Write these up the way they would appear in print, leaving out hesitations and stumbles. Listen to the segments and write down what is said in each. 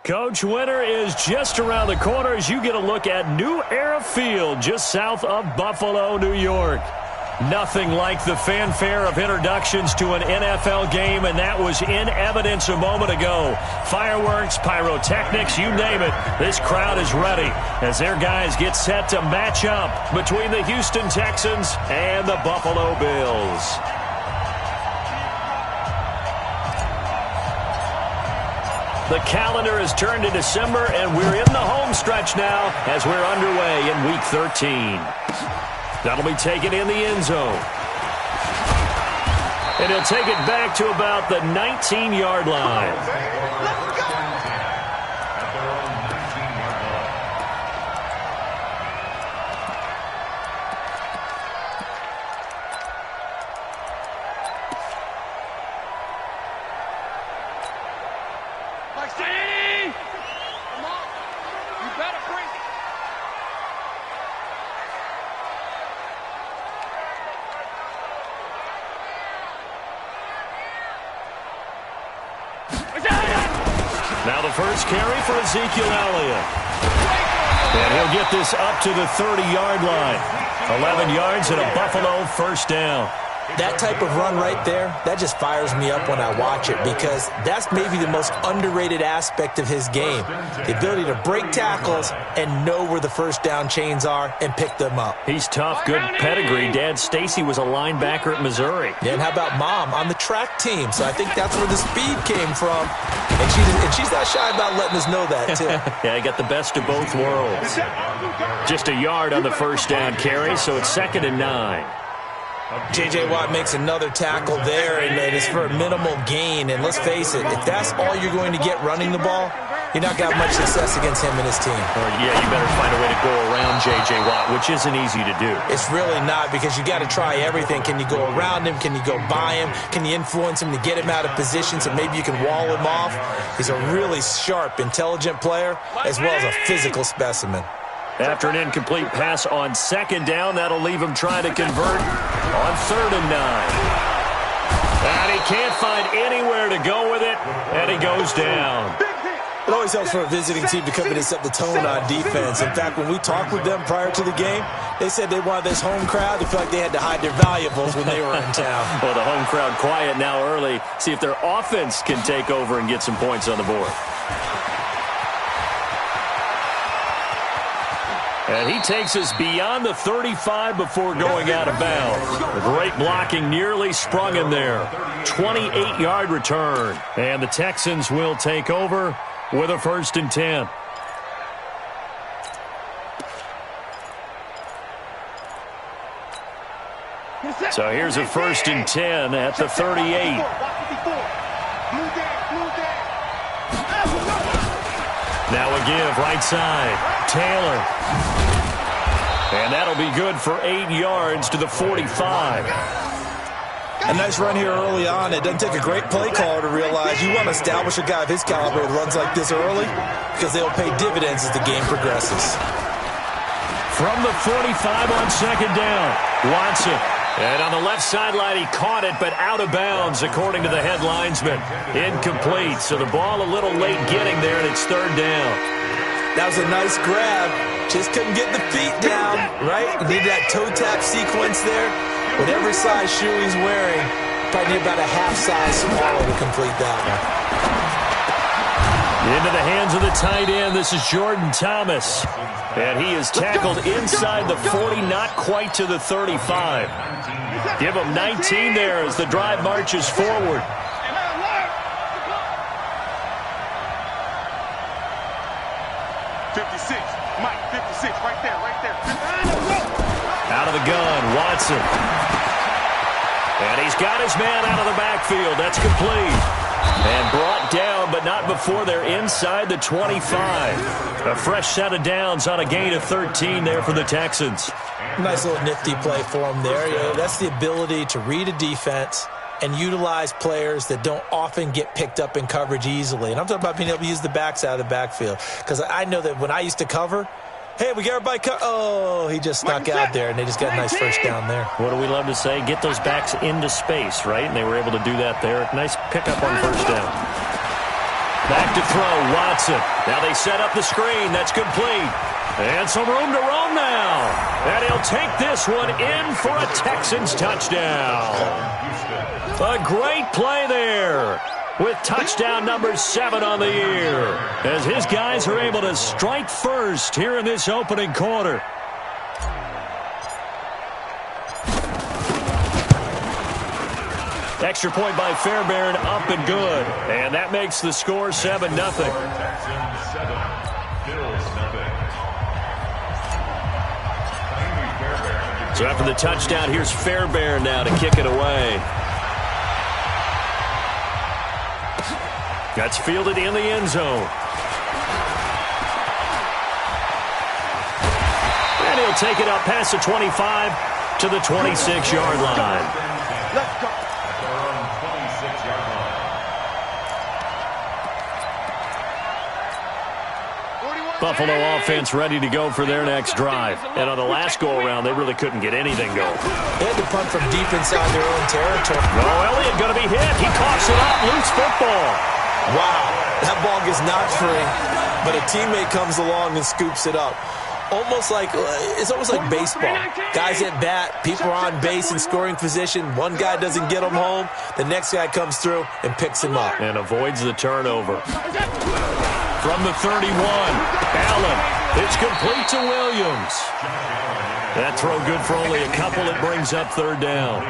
Coach, winter is just around the corner as you get a look at New Era Field just south of Buffalo, New York. Nothing like the fanfare of introductions to an NFL game, and that was in evidence a moment ago. Fireworks, pyrotechnics, you name it. This crowd is ready as their guys get set to match up between the Houston Texans and the Buffalo Bills. The calendar has turned to December, and we're in the home stretch now as we're underway in Week 13. That'll be taken in the end zone. And he'll take it back to about the 19-yard line. Now the first carry for Ezekiel Elliott. And he'll get this up to the 30-yard line. 11 yards and a Buffalo first down. That type of run right there, that just fires me up when I watch it because that's maybe the most underrated aspect of his game. The ability to break tackles and know where the first down chains are and pick them up. He's tough, good pedigree. Dad Stacy was a linebacker at Missouri. Yeah, and how about Mom on the track team? So I think that's where the speed came from. And she's not shy about letting us know that, too. Yeah, he got the best of both worlds. Just a yard on the first down carry, so it's 2nd and 9. J.J. Watt makes another tackle there, and it's for a minimal gain. And let's face it, if that's all you're going to get running the ball, you're not going to have much success against him and his team. Yeah, you better find a way to go around J.J. Watt, which isn't easy to do. It's really not because you got to try everything. Can you go around him? Can you go by him? Can you influence him to get him out of position so maybe you can wall him off? He's a really sharp, intelligent player as well as a physical specimen. After an incomplete pass on 2nd down, that'll leave him trying to convert on 3rd and 9. And he can't find anywhere to go with it, and he goes down. It always helps for a visiting team to come in and set the tone on defense. In fact, when we talked with them prior to the game, they said they wanted this home crowd to feel like they had to hide their valuables when they were in town. Well, the home crowd quiet now early. See if their offense can take over and get some points on the board. And he takes us beyond the 35 before going out of bounds. Great blocking nearly sprung him there. 28-yard return. And the Texans will take over with a 1st and 10. So here's a 1st and 10 at the 38. Now a give right side. Taylor. And that'll be good for 8 yards to the 45. A nice run here early on. It doesn't take a great play caller to realize you want to establish a guy of his caliber who runs like this early because they'll pay dividends as the game progresses. From the 45 on 2nd down, Watson. And on the left sideline, he caught it, but out of bounds, according to the head linesman. Incomplete, so the ball a little late getting there, and it's 3rd down. That was a nice grab. Just couldn't get the feet down, right? You need that toe tap sequence there. Whatever size shoe he's wearing, probably need about a half size smaller to complete that one. Into the hands of the tight end, this is Jordan Thomas. And he is tackled inside the 40, not quite to the 35. Give him 19 there as the drive marches forward. Out of the gun, Watson. And he's got his man out of the backfield. That's complete. And brought down, but not before they're inside the 25. A fresh set of downs on a gain of 13 there for the Texans. Nice little nifty play for him there. You know, that's the ability to read a defense and utilize players that don't often get picked up in coverage easily. And I'm talking about being able to use the backs out of the backfield. Because I know that when I used to cover, hey, we got everybody oh, he just snuck out there, and they just got a nice first down there. What do we love to say? Get those backs into space, right? And they were able to do that there. Nice pickup on first down. Back to throw, Watson. Now they set up the screen. That's complete. And some room to roam now. And he'll take this one in for a Texans touchdown. A great play there, with touchdown number 7 on the year, as his guys are able to strike first here in this opening quarter. Extra point by Fairbairn, up and good. And that makes the score 7-0. So after the touchdown, here's Fairbairn now to kick it away. That's fielded in the end zone. And he'll take it up past the 25 to the 26-yard line. Let's go. Buffalo offense ready to go for their next drive. And on the last go-around, they really couldn't get anything going. They had to punt from deep inside their own territory. Oh, Elliott going to be hit. He coughs it up. Loose football. Wow, that ball gets knocked free, but a teammate comes along and scoops it up. It's almost like baseball. Guys at bat, people are on base in scoring position. One guy doesn't get him home. The next guy comes through and picks him up. And avoids the turnover. From the 31, Allen. It's complete to Williams. That throw good for only a couple. It brings up third down.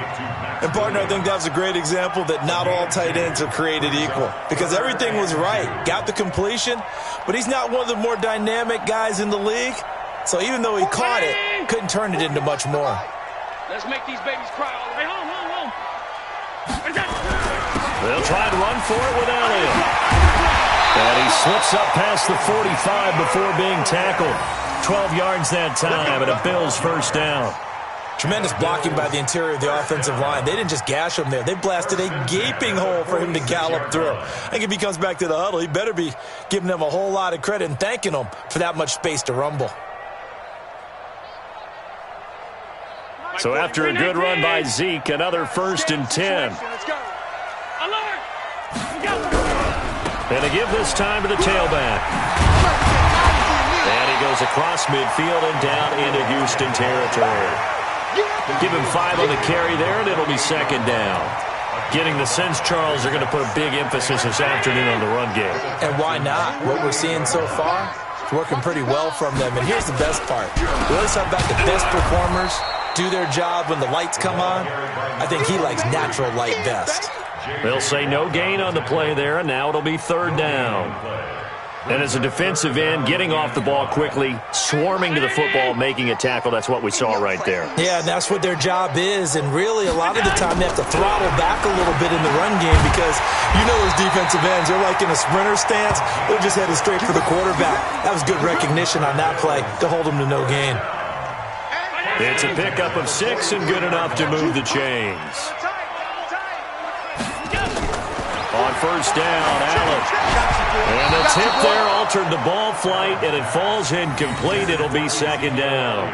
And, partner, I think that's a great example that not all tight ends are created equal, because everything was right. Got the completion, but he's not one of the more dynamic guys in the league. So even though he caught it, couldn't turn it into much more. Let's make these babies cry all the way home. They'll try and run for it with Elliott. And he slips up past the 45 before being tackled. 12 yards that time, and a Bills first down. Tremendous blocking by the interior of the offensive line. They didn't just gash him there. They blasted a gaping hole for him to gallop through. I think if he comes back to the huddle, he better be giving them a whole lot of credit and thanking them for that much space to rumble. So after a good run by Zeke, another 1st and 10. And they give this time to the tailback. And he goes across midfield and down into Houston territory. Give him 5 on the carry there, and it'll be second down. Getting the sense, Charles, they're going to put a big emphasis this afternoon on the run game. And why not? What we're seeing so far is working pretty well from them. And here's the best part. We always talk about the best performers do their job when the lights come on. I think he likes natural light best. They'll say no gain on the play there, and now it'll be third down. And as a defensive end, getting off the ball quickly, swarming to the football, making a tackle, that's what we saw right there. Yeah, and that's what their job is. And really, a lot of the time, they have to throttle back a little bit in the run game because you know those defensive ends, they're like in a sprinter stance. They're just headed straight for the quarterback. That was good recognition on that play to hold them to no gain. It's a pickup of 6 and good enough to move the chains. On first down, Allen. And the tip there altered the ball flight, and it falls incomplete. It'll be second down.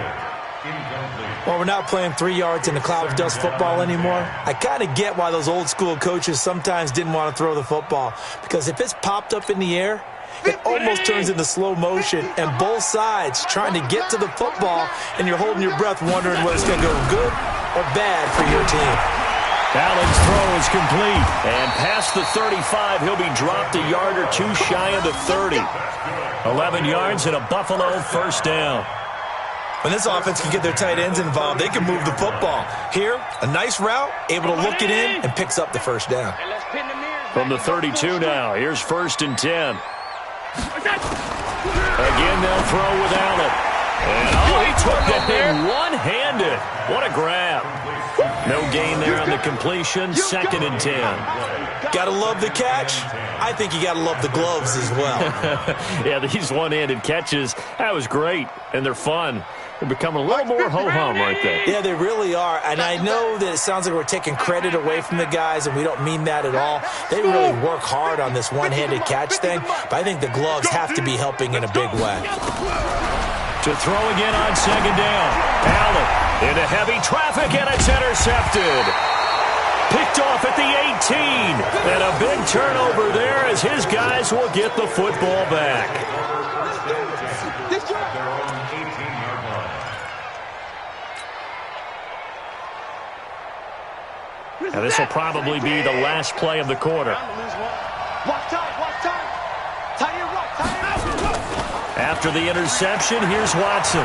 Well, we're not playing 3 yards in a cloud of dust football anymore. I kind of get why those old school coaches sometimes didn't want to throw the football, because if it's popped up in the air, it almost turns into slow motion, and both sides trying to get to the football, and you're holding your breath wondering whether it's going to go good or bad for your team. Allen's throw is complete, and past the 35, he'll be dropped a yard or two shy of the 30. 11 yards and a Buffalo first down. When this offense can get their tight ends involved, they can move the football. Here, a nice route, able to look it in, and picks up the first down. From the 32 now, here's 1st and 10. Again, they'll throw with Allen. And, he took that thing one-handed. What a grab. No gain there on the completion. 2nd and 10. Gotta love the catch. I think you gotta love the gloves as well. Yeah, these one-handed catches, that was great, and they're fun. They're becoming a little more ho-hum right there. Yeah, they really are. And I know that it sounds like we're taking credit away from the guys, and we don't mean that at all. They really work hard on this one-handed catch thing, but I think the gloves have to be helping in a big way. To throw again on second down. Allen into heavy traffic, and it's intercepted. Picked off at the 18. And a big turnover there as his guys will get the football back. Now this will probably be the last play of the quarter. After the interception, here's Watson.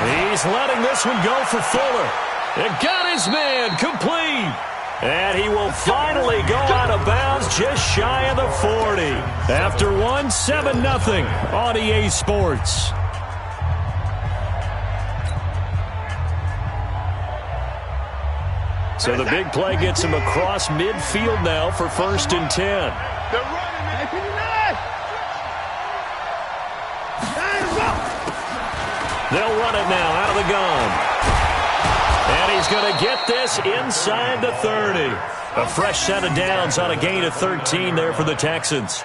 He's letting this one go for Fuller. It got his man complete. And he will finally go out of bounds just shy of the 40. After 7-0 on EA Sports. So the big play gets him across midfield now for 1st and 10. They'll run it now out of the gun. And he's going to get this inside the 30. A fresh set of downs on a gain of 13 there for the Texans.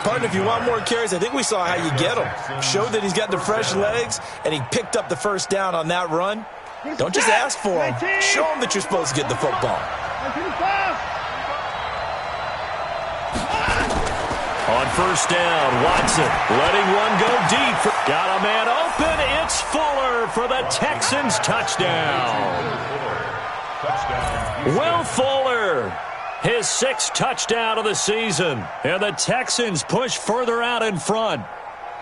Partner, if you want more carries, I think we saw how you get him. Showed that he's got the fresh legs, and he picked up the first down on that run. Don't just ask for him. Show him that you're supposed to get the football. On 1st down, Watson letting one go deep. Got a man open. It's Fuller for the Texans touchdown. Will Fuller, his 6th touchdown of the season. And the Texans push further out in front.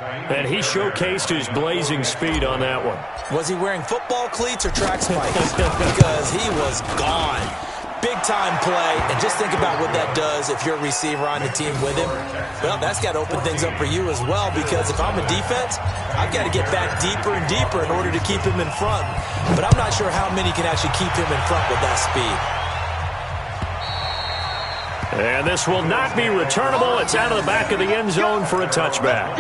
And he showcased his blazing speed on that one. Was he wearing football cleats or track spikes? Because he was gone. Big-time play, and just think about what that does if you're a receiver on the team with him. Well, that's got to open things up for you as well, because if I'm a defense, I've got to get back deeper and deeper in order to keep him in front. But I'm not sure how many can actually keep him in front with that speed. And this will not be returnable. It's out of the back of the end zone for a touchback.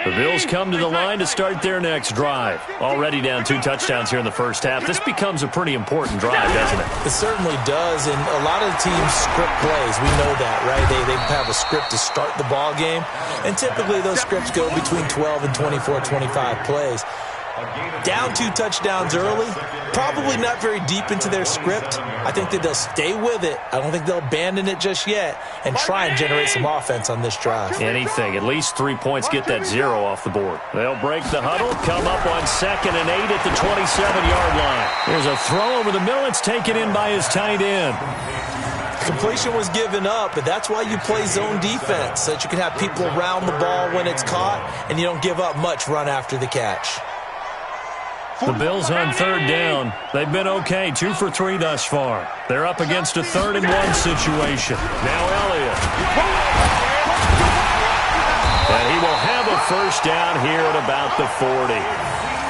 The Bills come to the line to start their next drive. Already down 2 touchdowns here in the first half. This becomes a pretty important drive, doesn't it? It certainly does, and a lot of the teams script plays. We know that, right? They have a script to start the ball game, and typically those scripts go between 12 and 24, 25 plays. Down 2 touchdowns early, probably not very deep into their script. I think that they'll stay with it. I don't think they'll abandon it just yet and try and generate some offense on this drive. Anything. At least 3 points, get that 0 off the board. They'll break the huddle, come up on 2nd and 8 at the 27-yard line. There's a throw over the middle. It's taken in by his tight end. Completion was given up, but that's why you play zone defense, so that you can have people around the ball when it's caught, and you don't give up much run after the catch. The Bills on 3rd down. They've been okay, 2 for 3 thus far. They're up against a 3rd and 1 situation. Now Elliott. And he will have a first down here at about the 40.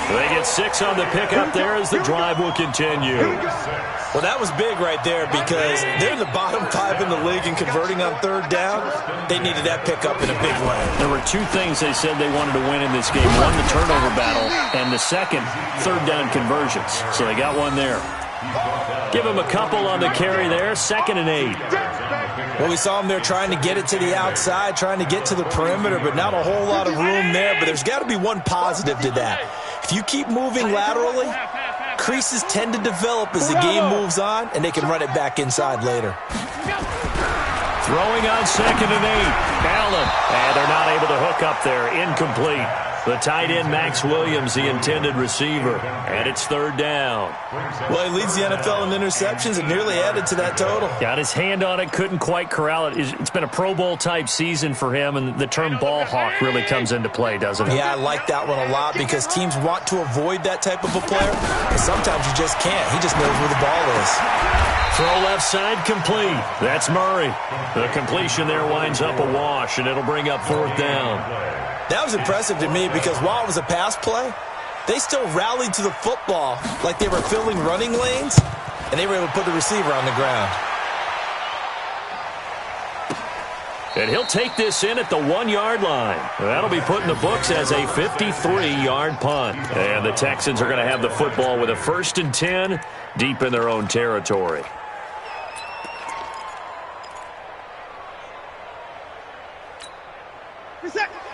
They get 6 on the pickup there as the drive will continue. Well, that was big right there because they're in the bottom 5 in the league in converting on 3rd down. They needed that pickup in a big way. There were 2 things they said they wanted to win in this game. One, the turnover battle, and the second, 3rd down conversions. So they got one there. Give him a couple on the carry there, 2nd and 8. Well, we saw him there trying to get it to the outside, trying to get to the perimeter, but not a whole lot of room there. But there's got to be one positive to that. If you keep moving laterally, creases tend to develop as the game moves on, and they can run it back inside later. Throwing on 2nd and 8. Allen. And they're not able to hook up there. Incomplete. The tight end, Max Williams, the intended receiver. And it's 3rd down. Well, he leads the NFL in interceptions and nearly added to that total. Got his hand on it, couldn't quite corral it. It's been a Pro Bowl-type season for him, and the term ball hawk really comes into play, doesn't it? Yeah, I like that one a lot because teams want to avoid that type of a player, but sometimes you just can't. He just knows where the ball is. Throw left side complete. That's Murray. The completion there winds up a wash, and it'll bring up 4th down. That was impressive to me because while it was a pass play, they still rallied to the football like they were filling running lanes, and they were able to put the receiver on the ground. And he'll take this in at the 1-yard line. That'll be put in the books as a 53-yard punt. And the Texans are going to have the football with a 1st and 10 deep in their own territory.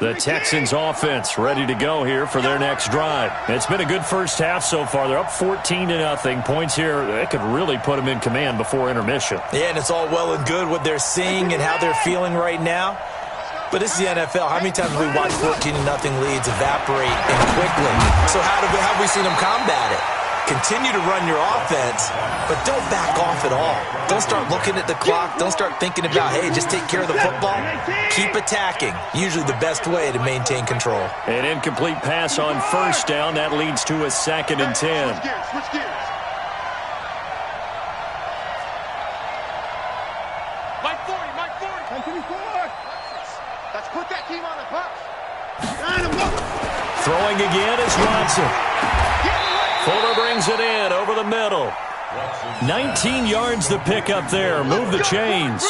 The Texans offense ready to go here for their next drive. It's been a good first half so far. They're up 14-0. Points here, that could really put them in command before intermission. Yeah, and it's all well and good what they're seeing and how they're feeling right now. But this is the NFL. How many times have we watched 14-0 leads evaporate and quickly? So how have we seen them combat it? Continue to run your offense, but don't back off at all. Don't start looking at the clock. Don't start thinking about, hey, just take care of the football. Keep attacking. Usually the best way to maintain control. An incomplete pass on first down. That leads to a 2nd and 10. Switch gears. Mike 40, Mike 40. Let's put that team on the bus. Throwing again is Watson. Fuller brings it in over the middle. 19 yards the pick up there. Move the chains.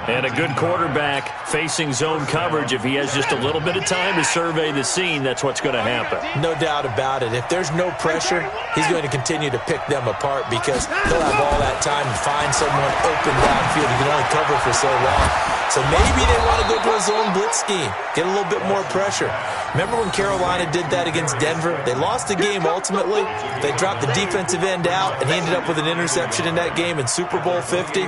And a good quarterback facing zone coverage. If he has just a little bit of time to survey the scene, that's what's going to happen. No doubt about it. If there's no pressure, he's going to continue to pick them apart because he'll have all that time to find someone open downfield. He can only cover for so long. So maybe they want to go to a zone blitz scheme, get a little bit more pressure. Remember when Carolina did that against Denver? They lost the game ultimately. They dropped the defensive end out, and he ended up with an interception in that game in Super Bowl 50.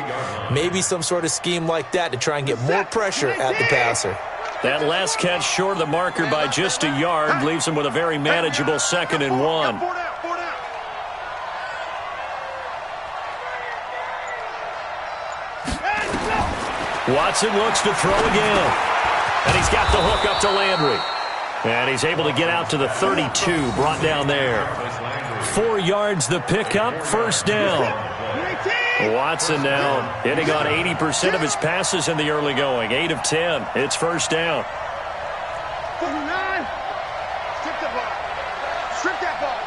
Maybe some sort of scheme like that to try and get more pressure at the passer. That last catch short of the marker by just a yard leaves him with a very manageable 2nd and 1. Watson looks to throw again. And he's got the hook up to Landry. And he's able to get out to the 32, brought down there. 4 yards the pickup, first down. Watson now hitting on 80% of his passes in the early going. 8 of 10. It's first down. 49. Strip the ball. Strip that ball.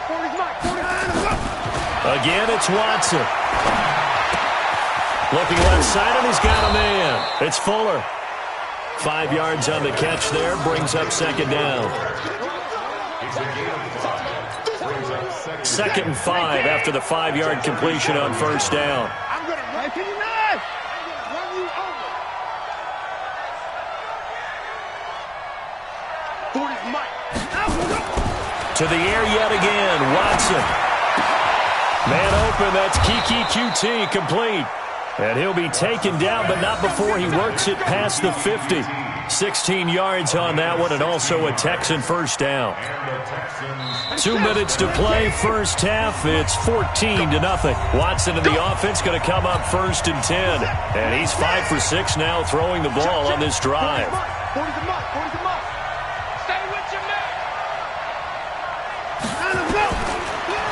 40's Mike. 49. Again, it's Watson. Looking left side, and he's got a man. It's Fuller. 5 yards on the catch there, brings up 2nd down. 2nd and 5 after the 5-yard completion on first down. I'm going to run you over. To the air yet again, Watson. Man open, that's Kiki QT, complete. And he'll be taken down, but not before he works it past the 50. 16 yards on that one, and also a Texan first down. 2 minutes to play, first half. It's 14-0. Watson and the offense going to come up 1st and 10. And he's 5 for 6 now throwing the ball on this drive.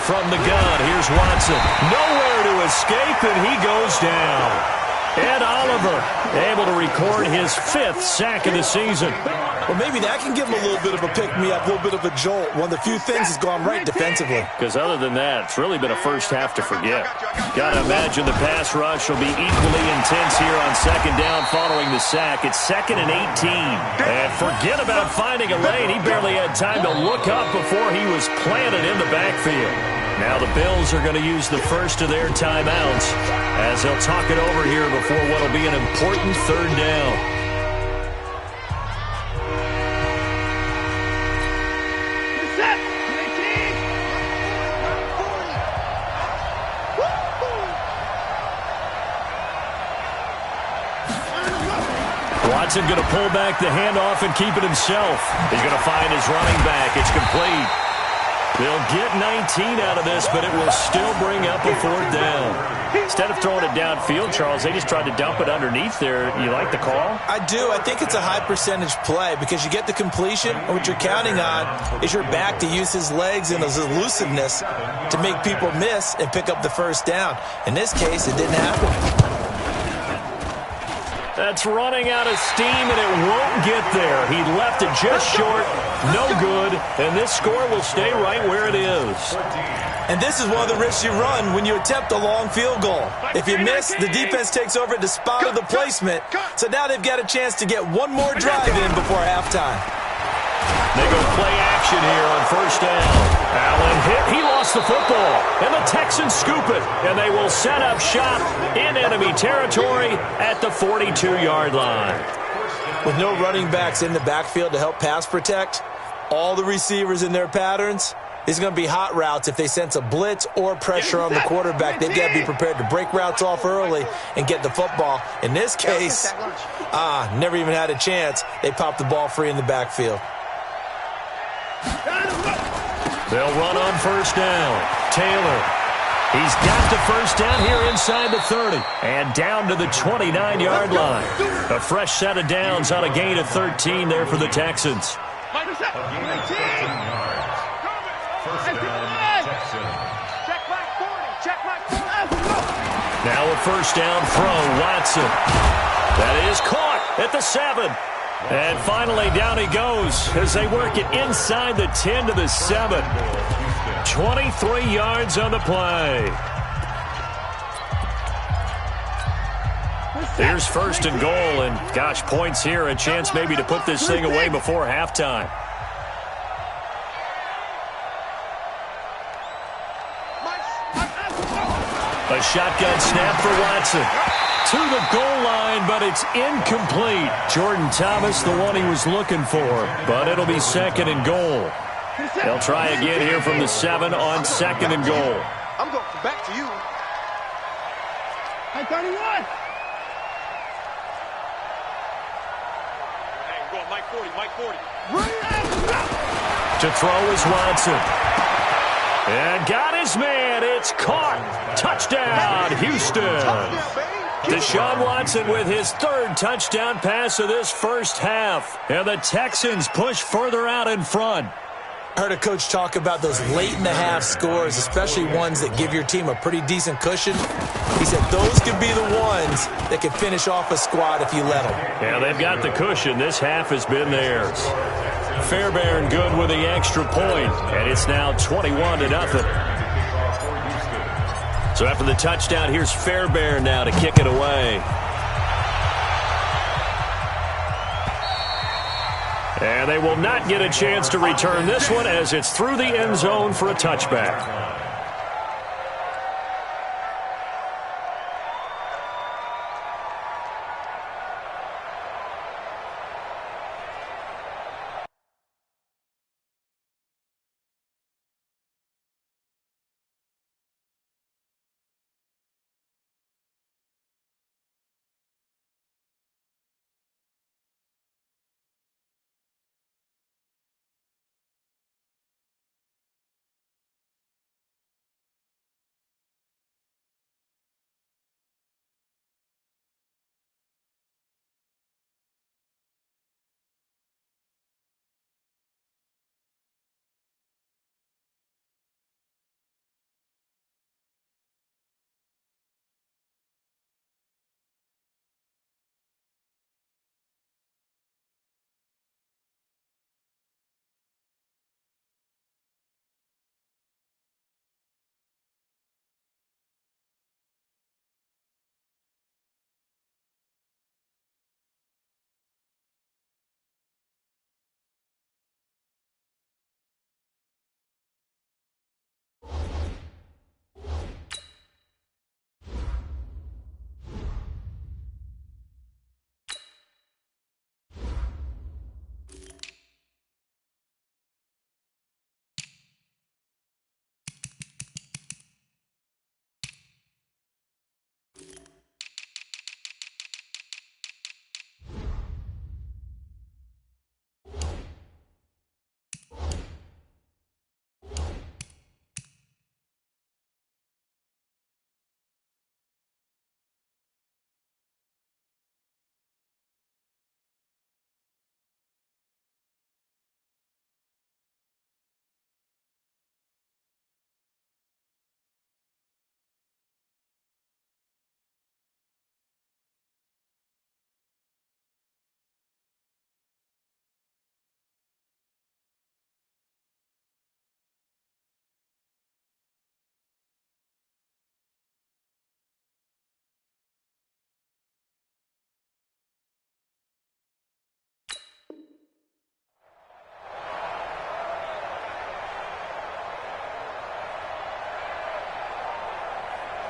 From the gun, here's Watson. Nowhere to escape, and he goes down. Ed Oliver able to record his 5th sack of the season. Well, maybe that can give him a little bit of a pick-me-up, a little bit of a jolt. One of the few things has gone right defensively. Because other than that, it's really been a first half to forget. Got to imagine the pass rush will be equally intense here on 2nd down following the sack. It's 2nd and 18. And forget about finding a lane. He barely had time to look up before he was planted in the backfield. Now the Bills are going to use the first of their timeouts as they'll talk it over here before what will be an important 3rd down. Watson going to pull back the handoff and keep it himself. He's going to find his running back. It's complete. They'll get 19 out of this, but it will still bring up a 4th down. Instead of throwing it downfield, Charles, they just tried to dump it underneath there. You like the call? I do. I think it's a high-percentage play because you get the completion, and what you're counting on is your back to use his legs and his elusiveness to make people miss and pick up the 1st down. In this case, it didn't happen. That's running out of steam, and it won't get there. He left it just short, no good, and this score will stay right where it is. And this is one of the risks you run when you attempt a long field goal. If you miss, the defense takes over at the spot of the placement, so now they've got a chance to get one more drive in before halftime. They go play action here on 1st down. Allen hit. He lost the football. And the Texans scoop it. And they will set up shop in enemy territory at the 42-yard line. With no running backs in the backfield to help pass protect, all the receivers in their patterns, it's going to be hot routes. If they sense a blitz or pressure on the quarterback, they've got to be prepared to break routes off early and get the football. In this case, never even had a chance. They popped the ball free in the backfield. They'll run on first down. Taylor. He's got the first down here inside the 30. And down to the 29-yard line. A fresh set of downs on a gain of 13 there for the Texans. Now a first down throw, Watson. That is caught at the 7. And finally down he goes as they work it inside the 10 to the 7. 23 yards on the play. Here's first and goal, and gosh, points here, a chance maybe to put this thing away before halftime. A shotgun snap for Watson. To the goal line, but it's incomplete. Jordan Thomas, the one he was looking for, but it'll be second and goal. They'll try again here from the 7 on second and goal. I'm going back to you. Hey, 31. Hey, we're going Mike 40, Mike 40. To throw is Watson. And got his man. It's caught. Touchdown, Houston. Deshaun Watson with his 3rd touchdown pass of this first half. And the Texans push further out in front. I heard a coach talk about those late-in-the-half scores, especially ones that give your team a pretty decent cushion. He said those could be the ones that can finish off a squad if you let them. Yeah, they've got the cushion. This half has been theirs. Fairbairn good with the extra point, and it's now 21-0. So after the touchdown, here's Fairbairn now to kick it away. And they will not get a chance to return this one as it's through the end zone for a touchback.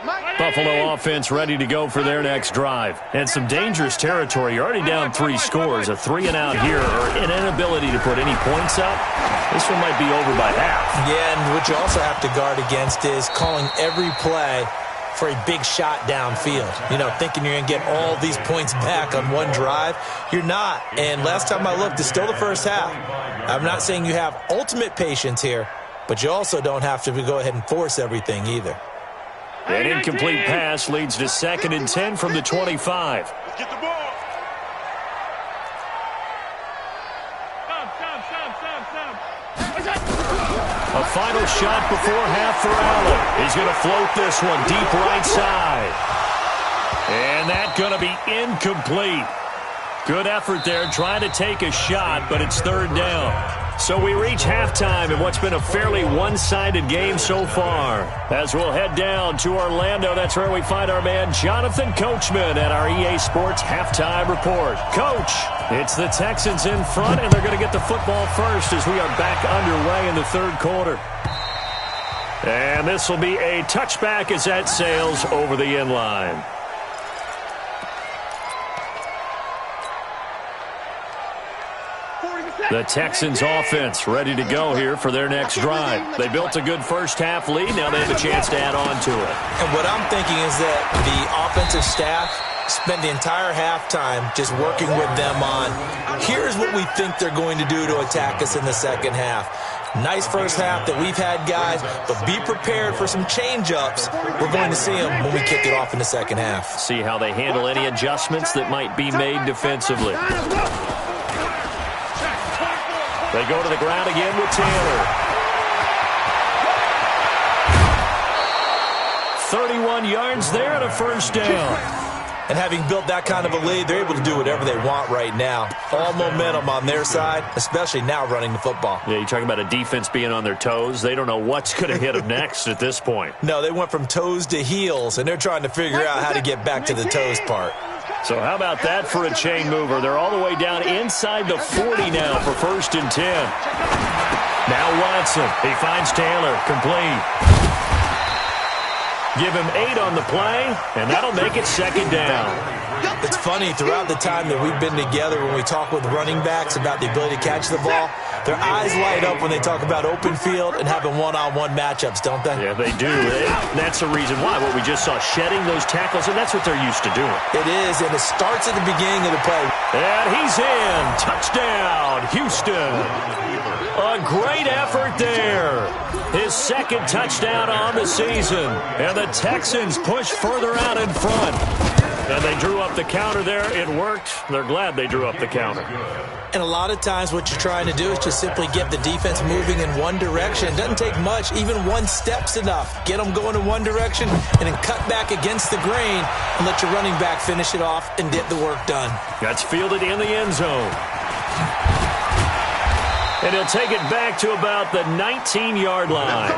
Buffalo offense ready to go for their next drive. And some dangerous territory. You're already down 3 scores. A 3-and-out here or an inability to put any points up. This one might be over by half. Yeah, and what you also have to guard against is calling every play for a big shot downfield. You know, thinking you're going to get all these points back on one drive. You're not. And last time I looked, it's still the first half. I'm not saying you have ultimate patience here, but you also don't have to go ahead and force everything either. An incomplete pass leads to 2nd and 10 from the 25. Let's get the ball. A final shot before half for Allen. He's going to float this one deep right side. And that's going to be incomplete. Good effort there trying to take a shot, but it's 3rd down. So we reach halftime in what's been a fairly one-sided game so far. As we'll head down to Orlando, that's where we find our man Jonathan Coachman at our EA Sports Halftime Report. Coach, it's the Texans in front, and they're going to get the football first as we are back underway in the 3rd quarter. And this will be a touchback as that sails over the end line. The Texans offense ready to go here for their next drive. They built a good first-half lead. Now they have a chance to add on to it. And what I'm thinking is that the offensive staff spent the entire halftime just working with them on, here's what we think they're going to do to attack us in the second half. Nice first half that we've had, guys, but be prepared for some change-ups. We're going to see them when we kick it off in the second half. See how they handle any adjustments that might be made defensively. They go to the ground again with Taylor. 31 yards there and a first down. And having built that kind of a lead, they're able to do whatever they want right now. All momentum on their side, especially now running the football. Yeah, you're talking about a defense being on their toes. They don't know what's going to hit them next at this point. No, they went from toes to heels, and they're trying to figure out how to get back to the toes part. So how about that for a chain mover? They're all the way down inside the 40 now for 1st and 10. Now Watson. He finds Taylor. Complete. Give him 8 on the play, and that'll make it 2nd down. It's funny, throughout the time that we've been together, when we talk with running backs about the ability to catch the ball, their eyes light up when they talk about open field and having one-on-one matchups, don't they? Yeah, they do. And that's the reason why. What we just saw, shedding those tackles, and that's what they're used to doing. It is, and it starts at the beginning of the play. And he's in. Touchdown, Houston. A great effort there. His 2nd touchdown on the season. And the Texans push further out in front. And they drew up the counter there. It worked. They're glad they drew up the counter. And a lot of times what you're trying to do is just simply get the defense moving in one direction. It doesn't take much. Even one step's enough. Get them going in one direction and then cut back against the grain and let your running back finish it off and get the work done. That's fielded in the end zone. And he'll take it back to about the 19-yard line.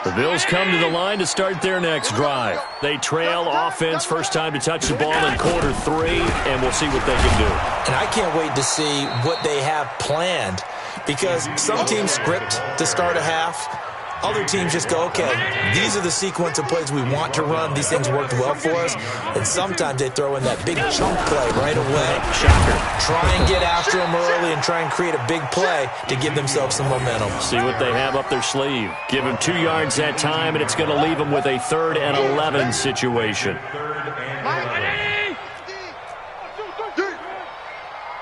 The Bills come to the line to start their next drive. They trail offense first time to touch the ball in quarter 3, and we'll see what they can do. And I can't wait to see what they have planned, because some teams script to start a half. Other teams just go, okay, these are the sequence of plays we want to run. These things worked well for us. And sometimes they throw in that big chunk play right away. Shocker. Try and get after them early and try and create a big play to give themselves some momentum. See what they have up their sleeve. Give them 2 yards that time, and it's going to leave them with a 3rd and 11 situation.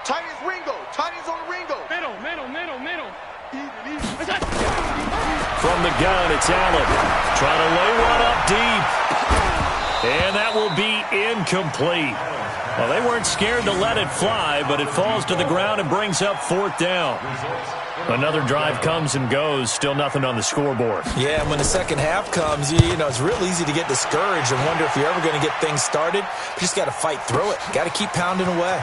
Tight Ringo. Tight on Ringo. Middle. From the gun, it's Allen. Trying to lay one up deep. And that will be incomplete. Well, they weren't scared to let it fly, but it falls to the ground and brings up 4th down. Another drive comes and goes. Still nothing on the scoreboard. Yeah, and when the second half comes, you know, it's real easy to get discouraged and wonder if you're ever going to get things started. You just got to fight through it. Got to keep pounding away.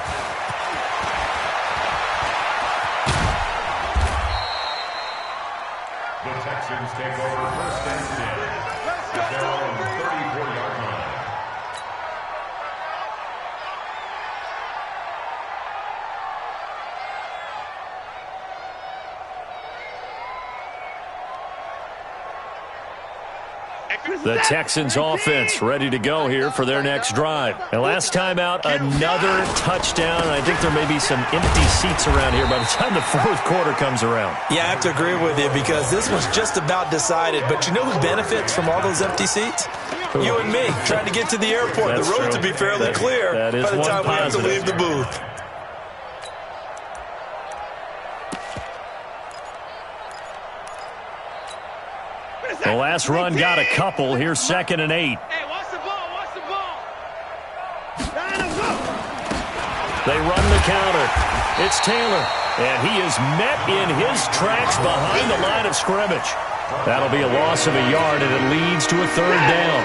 The Texans take over 1st and 10 at their own 34-yard line. The Texans offense ready to go here for their next drive. And last time out, another touchdown. And I think there may be some empty seats around here by the time the fourth quarter comes around. Yeah, I have to agree with you because this was just about decided. But you know who benefits from all those empty seats? You and me, trying to get to the airport. That's the road true. to be fairly clear by the time we have to leave the booth. The last run got a couple. Here's 2nd and 8. Hey, watch the ball, watch the ball. They run the counter. It's Taylor, and he is met in his tracks behind the line of scrimmage. That'll be a loss of a yard, and it leads to a 3rd down.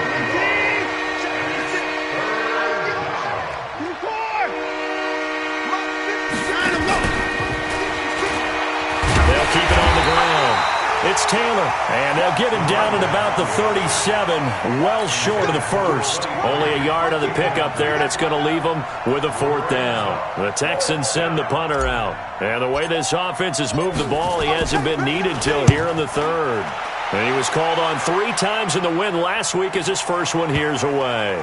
They'll keep it on the ground. It's Taylor, and they'll get him down at about the 37, well short of the first. Only a yard on the pickup there, and it's going to leave them with a 4th down. The Texans send the punter out. And the way this offense has moved the ball, he hasn't been needed till here in the 3rd. And he was called on 3 times in the win last week as his first one here's away.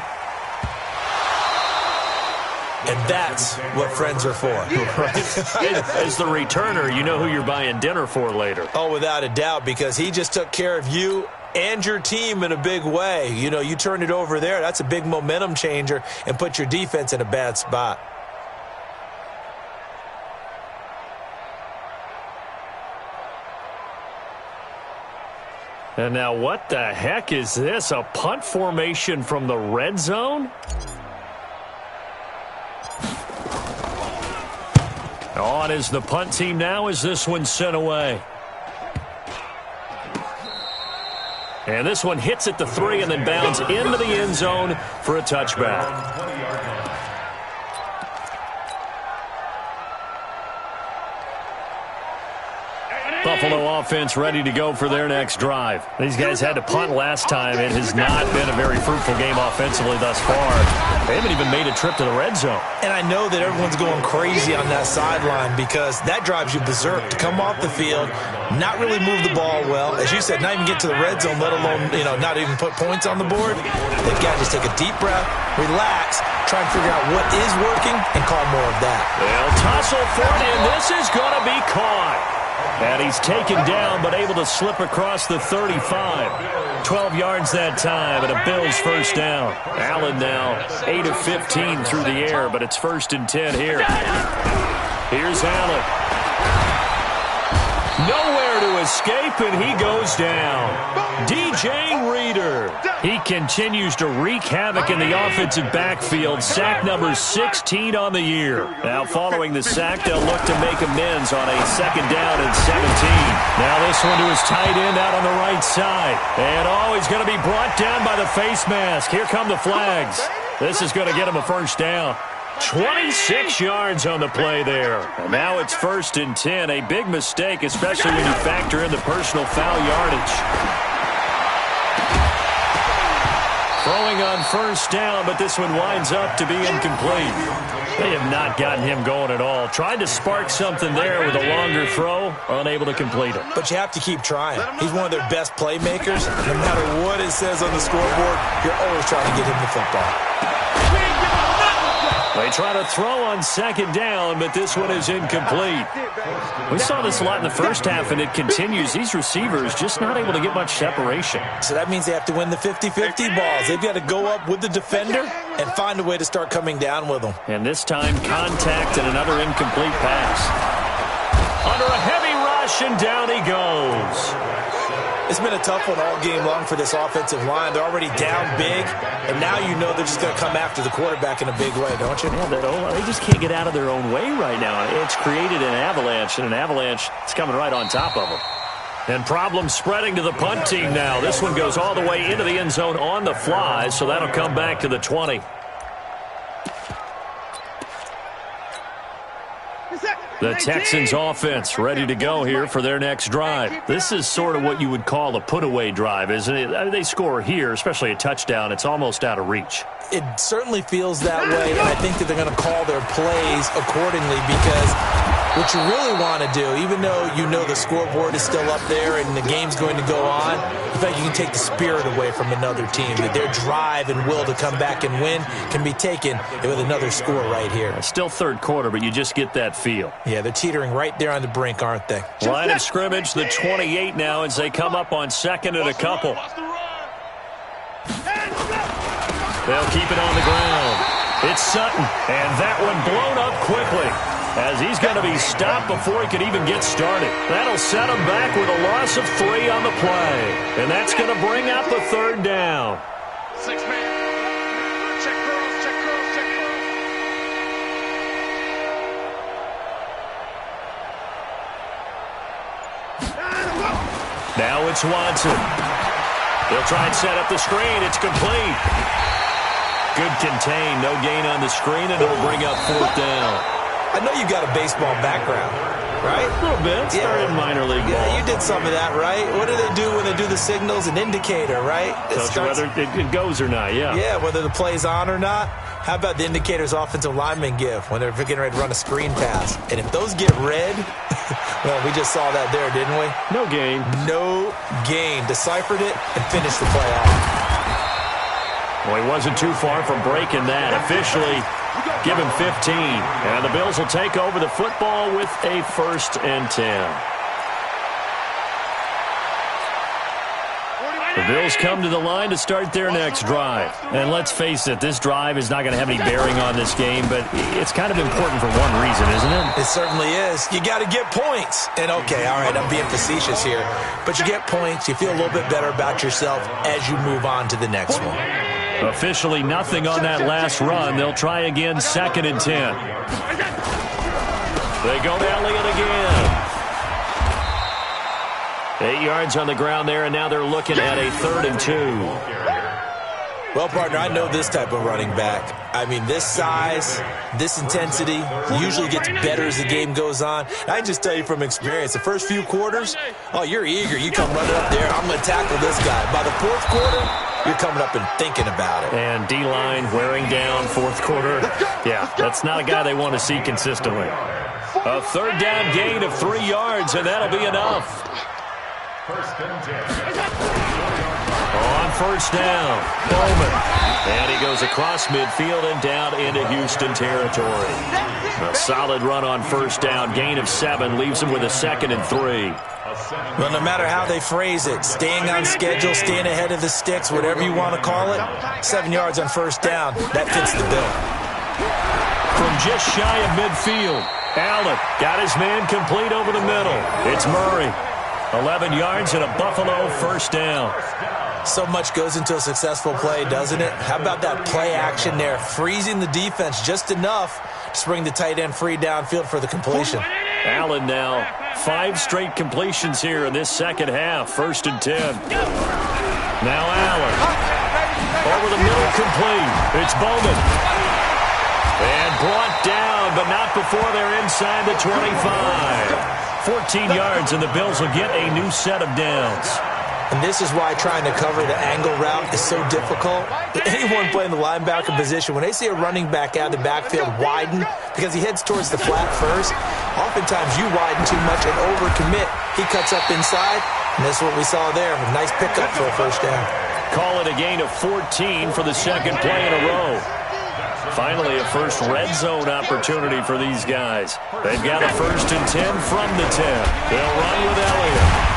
And that's what friends are for. Right. As the returner, you know who you're buying dinner for later. Oh, without a doubt, because he just took care of you and your team in a big way. You know, you turned it over there. That's a big momentum changer and put your defense in a bad spot. And now what the heck is this? A punt formation from the red zone? On is the punt team now as this one's sent away. And this one hits at the 3 and then bounds into the end zone for a touchback. Buffalo offense ready to go for their next drive. These guys had to punt last time. It has not been a very fruitful game offensively thus far. They haven't even made a trip to the red zone. And I know that everyone's going crazy on that sideline because that drives you berserk to come off the field, not really move the ball well. As you said, not even get to the red zone, let alone, not even put points on the board. They've got to just take a deep breath, relax, try and figure out what is working, and call more of that. They'll tussle for it, and this is going to be caught. And he's taken down, but able to slip across the 35. 12 yards that time, and a Bills first down. Allen now 8 of 15 through the air, but it's 1st and 10 here. Here's Allen. Nowhere to escape, and he goes down. DJ Reader. He continues to wreak havoc in the offensive backfield. Sack number 16 on the year. Now following the sack, they'll look to make amends on a 2nd down and 17. Now this one to his tight end out on the right side. And he's going to be brought down by the face mask. Here come the flags. This is going to get him a first down. 26 yards on the play there. And now it's 1st and 10. A big mistake, especially when you factor in the personal foul yardage. Throwing on 1st down, but this one winds up to be incomplete. They have not gotten him going at all. Tried to spark something there with a longer throw, unable to complete it. But you have to keep trying. He's one of their best playmakers. No matter what it says on the scoreboard, you're always trying to get him the football. They try to throw on 2nd down, but this one is incomplete. We saw this a lot in the first half, and it continues. These receivers just not able to get much separation. So that means they have to win the 50-50 balls. They've got to go up with the defender and find a way to start coming down with them. And this time, contact and another incomplete pass. Under a heavy rush, and down he goes. It's been a tough one all game long for this offensive line. They're already down big, and now you know they're just going to come after the quarterback in a big way, don't you? Yeah, they just can't get out of their own way right now. It's created an avalanche, and an avalanche is coming right on top of them. And problems spreading to the punt team now. This one goes all the way into the end zone on the fly, so that'll come back to the 20. The Texans offense ready to go here for their next drive. This is sort of what you would call a put-away drive, isn't it? I mean, they score here, especially a touchdown. It's almost out of reach. It certainly feels that way, and I think that they're going to call their plays accordingly because What you really want to do, even though you know the scoreboard is still up there and the game's going to go on, in fact, you can take the spirit away from another team. That their drive and will to come back and win can be taken with another score right here. Still third quarter, but you just get that feel. Yeah, they're teetering right there on the brink, aren't they? Line of scrimmage, the 28 now, as they come up on second and a couple. They'll keep it on the ground. It's Sutton, and that one blown up quickly, as he's going to be stopped before he could even get started. That'll set him back with a loss of 3 on the play, and that's going to bring out the third down. 6-man. Check curls, check curls, check curls. Now it's Watson. He'll try and set up the screen. It's complete. Good contain. No gain on the screen, and it'll bring up fourth down. I know you got a baseball background, right? A little bit. Started minor league ball. Yeah, you did some of that, right? What do they do when they do the signals? An indicator, right? Tells you whether it goes or not, yeah. Yeah, whether the play's on or not. How about the indicators offensive linemen give when they're getting ready to run a screen pass? And if those get red, well, we just saw that there, didn't we? No gain. No gain. Deciphered it and finished the play off. Well, he wasn't too far from breaking that. Officially, give him 15. And the Bills will take over the football with a 1st and 10. The Bills come to the line to start their next drive. And let's face it, this drive is not going to have any bearing on this game, but it's kind of important for one reason, isn't it? It certainly is. You got to get points. And, okay, all right, I'm being facetious here. But you get points, you feel a little bit better about yourself as you move on to the next one. Officially nothing on that last run. They'll try again, 2nd and 10. They go to Elliott again. 8 yards on the ground there, and now they're looking at a 3rd and 2. Well, partner, I know this type of running back. I mean, this size, this intensity usually gets better as the game goes on. I can just tell you from experience, the first few quarters, oh, you're eager. You come running up there, I'm going to tackle this guy. By the 4th quarter, you're coming up and thinking about it. And D-line wearing down 4th quarter. Yeah, that's not a guy they want to see consistently. A 3rd down gain of 3 yards, and that'll be enough. On 1st down, Bowman. And he goes across midfield and down into Houston territory. A solid run on 1st down, gain of 7, leaves him with a 2nd and 3. Well, no matter how they phrase it, staying on schedule, staying ahead of the sticks, whatever you want to call it, 7 yards on 1st down, that fits the bill. From just shy of midfield, Allen got his man complete over the middle. It's Murray. 11 yards and a Buffalo 1st down. So much goes into a successful play, doesn't it? How about that play action there, freezing the defense just enough to bring the tight end free downfield for the completion. Allen now, 5 straight completions here in this second half. 1st and 10. Now Allen. Over the middle, complete. It's Bowman. And brought down, but not before they're inside the 25. 14 yards, and the Bills will get a new set of downs. And this is why trying to cover the angle route is so difficult. Anyone playing the linebacker position, when they see a running back out of the backfield widen because he heads towards the flat first, oftentimes you widen too much and overcommit. He cuts up inside, and that's what we saw there. A nice pickup for a 1st down. Call it a gain of 14 for the 2nd play in a row. Finally, a first red zone opportunity for these guys. They've got a 1st and 10 from the 10. They'll run with Elliott.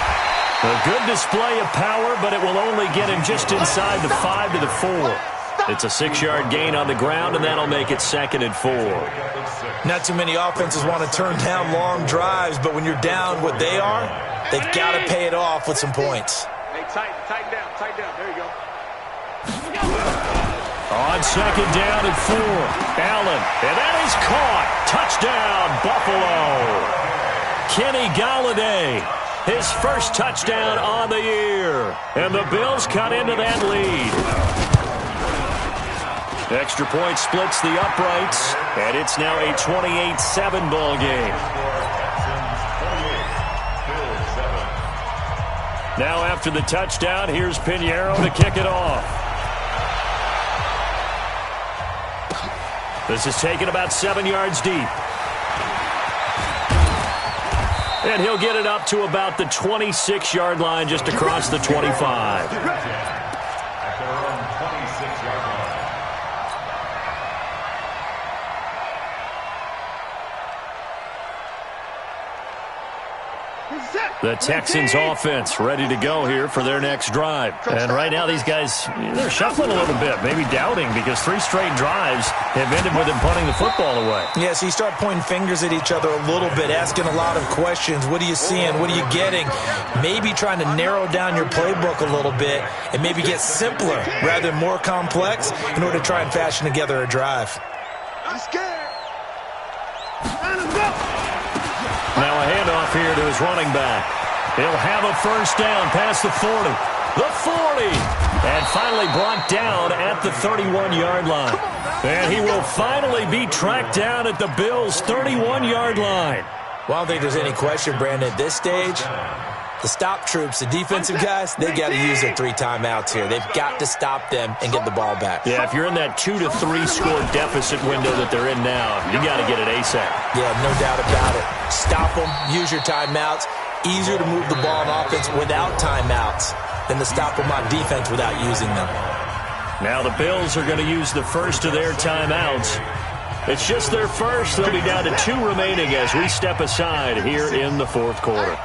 A good display of power, but it will only get him just inside the 5 to the 4. It's a 6-yard gain on the ground, and that'll make it 2nd and 4. Not too many offenses want to turn down long drives, but when you're down what they are, they've got to pay it off with some points. Hey, tighten down. There you go. On 2nd down and 4, Allen, and that is caught. Touchdown, Buffalo. Kenny Galladay, his 1st touchdown on the year. And the Bills cut into that lead. Extra point splits the uprights, and it's now a 28-7 ball game. Now after the touchdown, here's Pinheiro to kick it off. This is taken about 7 yards deep. And he'll get it up to about the 26-yard line, just across the 25. At their own 26-yard line. The Texans offense ready to go here for their next drive. And right now these guys, they're shuffling a little bit, maybe doubting, because 3 straight drives have ended with them punting the football away. Yeah, so you start pointing fingers at each other a little bit, asking a lot of questions. What are you seeing? What are you getting? Maybe trying to narrow down your playbook a little bit and maybe get simpler rather than more complex in order to try and fashion together a drive. I'm scared. Now a handoff here to his running back. He'll have a first down past the 40. The 40. And finally brought down at the 31-yard line. And he will finally be tracked down at the Bills' 31-yard line. Well, I don't think there's any question, Brandon, at this stage. The stop troops, the defensive guys, they got to use their 3 timeouts here. They've got to stop them and get the ball back. Yeah, if you're in that 2 to 3 score deficit window that they're in now, you got to get it ASAP. Yeah, no doubt about it. Stop them, use your timeouts. Easier to move the ball on offense without timeouts than to stop them on defense without using them. Now the Bills are going to use the first of their timeouts. It's just their first. They'll be down to 2 remaining as we step aside here in the 4th quarter.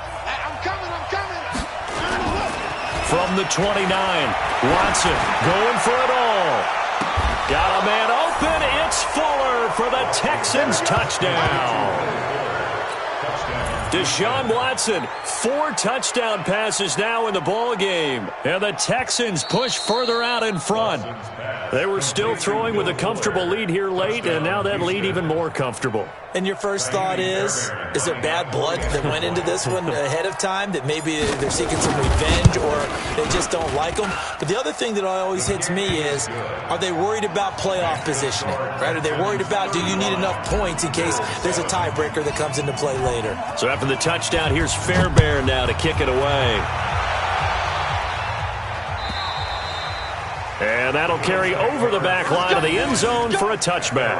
From the 29, Watson going for it all. Got a man open. It's Fuller for the Texans touchdown. Deshaun Watson, 4 touchdown passes now in the ball game. And the Texans push further out in front. They were still throwing with a comfortable lead here late, and now that lead even more comfortable. And your first thought is there bad blood that went into this one ahead of time, that maybe they're seeking some revenge or they just don't like them? But the other thing that always hits me is, are they worried about playoff positioning? Right? Are they worried about, do you need enough points in case there's a tiebreaker that comes into play later? So after the touchdown, here's Fairbairn now to kick it away. And that'll carry over the back line of the end zone for a touchback.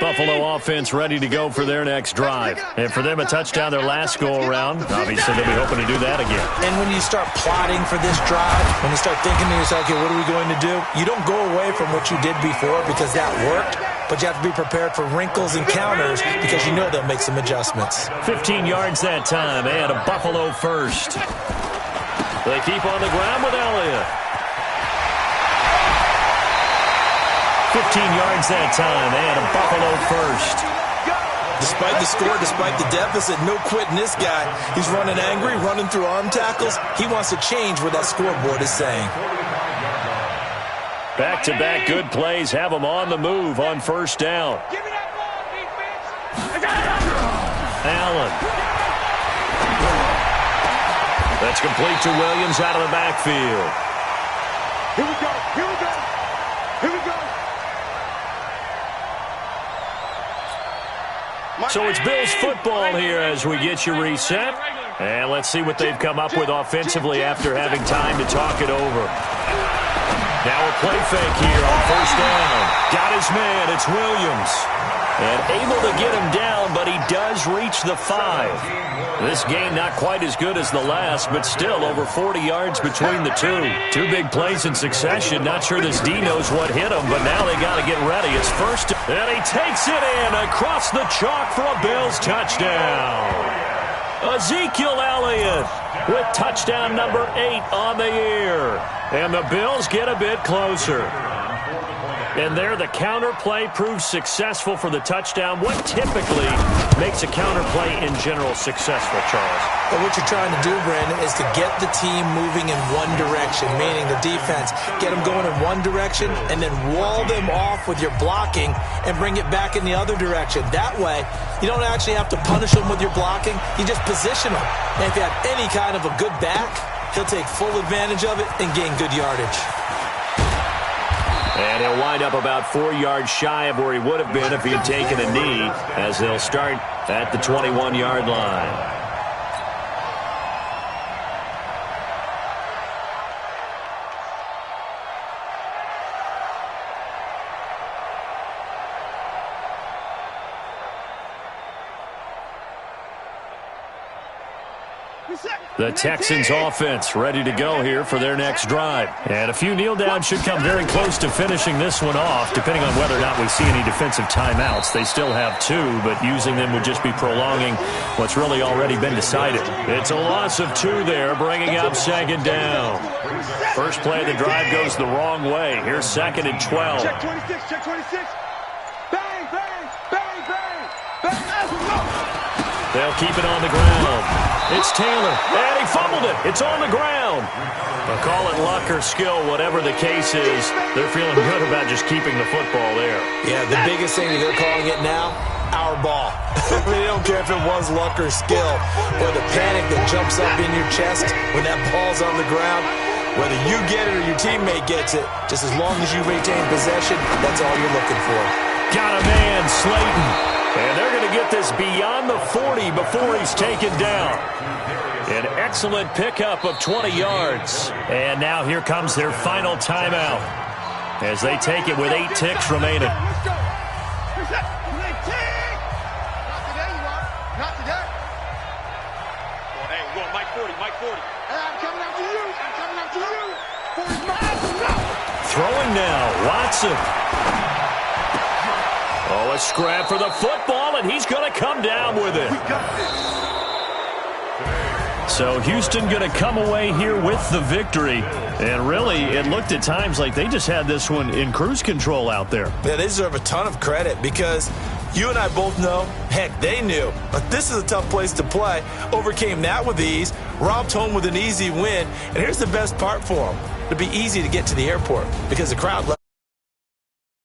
Buffalo offense ready to go for their next drive. And for them, a touchdown their last go-around. Obviously, they'll be hoping to do that again. And when you start plotting for this drive, when you start thinking to yourself, okay, what are we going to do? You don't go away from what you did before because that worked, but you have to be prepared for wrinkles and counters because you know they'll make some adjustments. 15 yards that time, and a Buffalo first. They keep on the ground with Elliott. 15 yards that time, and a Buffalo first. Despite the score, despite the deficit, no quitting this guy. He's running angry, running through arm tackles. He wants to change what that scoreboard is saying. Back-to-back good plays have him on the move on first down. Allen. That's complete to Williams out of the backfield. Here we go. Here we go. Here we go. So it's Bills football here as we get you reset. And let's see what they've come up with offensively after having time to talk it over. Now a play fake here on first down. Got his man. It's Williams. And able to get him down, but he does reach the 5. This game not quite as good as the last, but still over 40 yards between the two. 2 big plays in succession. Not sure this D knows what hit him, but now they got to get ready. It's first, and he takes it in across the chalk for a Bills touchdown. Ezekiel Elliott with touchdown number 8 on the year. And the Bills get a bit closer. And there, the counter play proves successful for the touchdown. What typically makes a counter play in general successful, Charles? But what you're trying to do, Brandon, is to get the team moving in one direction, meaning the defense, get them going in one direction and then wall them off with your blocking and bring it back in the other direction. That way, you don't actually have to punish them with your blocking. You just position them. And if you have any kind of a good back, he'll take full advantage of it and gain good yardage. And he'll wind up about 4 yards shy of where he would have been if he had taken a knee, as they'll start at the 21-yard line. The Texans offense ready to go here for their next drive. And a few kneel downs should come very close to finishing this one off, depending on whether or not we see any defensive timeouts. They still have 2, but using them would just be prolonging what's really already been decided. It's a loss of 2 there, bringing up 2nd down. First play of the drive goes the wrong way. Here's 2nd and 12. Check 26, check 26. Bang, bang, bang, bang, bang. They'll keep it on the ground. It's Taylor, and he fumbled it. It's on the ground. But call it luck or skill, whatever the case is, they're feeling good about just keeping the football there. Yeah, the biggest thing that they're calling it now, our ball. They don't care if it was luck or skill, or the panic that jumps up in your chest when that ball's on the ground. Whether you get it or your teammate gets it, just as long as you retain possession, that's all you're looking for. Got a man, Slayton. And they're going to get this beyond the 40 before he's taken down. An excellent pickup of 20 yards. And now here comes their final timeout as they take it with 8 ticks remaining. Let's go. Where's that? Not today, you are. Not today. Oh, hey, we're going Mike 40, Mike 40. Hey, I'm coming after you. I'm coming after you. 40 miles from now. Throwing now, Watson. Oh, a scrap for the football, and he's going to come down with it. So Houston going to come away here with the victory. And really, it looked at times like they just had this one in cruise control out there. Yeah, they deserve a ton of credit because you and I both know, heck, they knew. But this is a tough place to play. Overcame that with ease, romped home with an easy win. And here's the best part for them. It'd be easy to get to the airport because the crowd let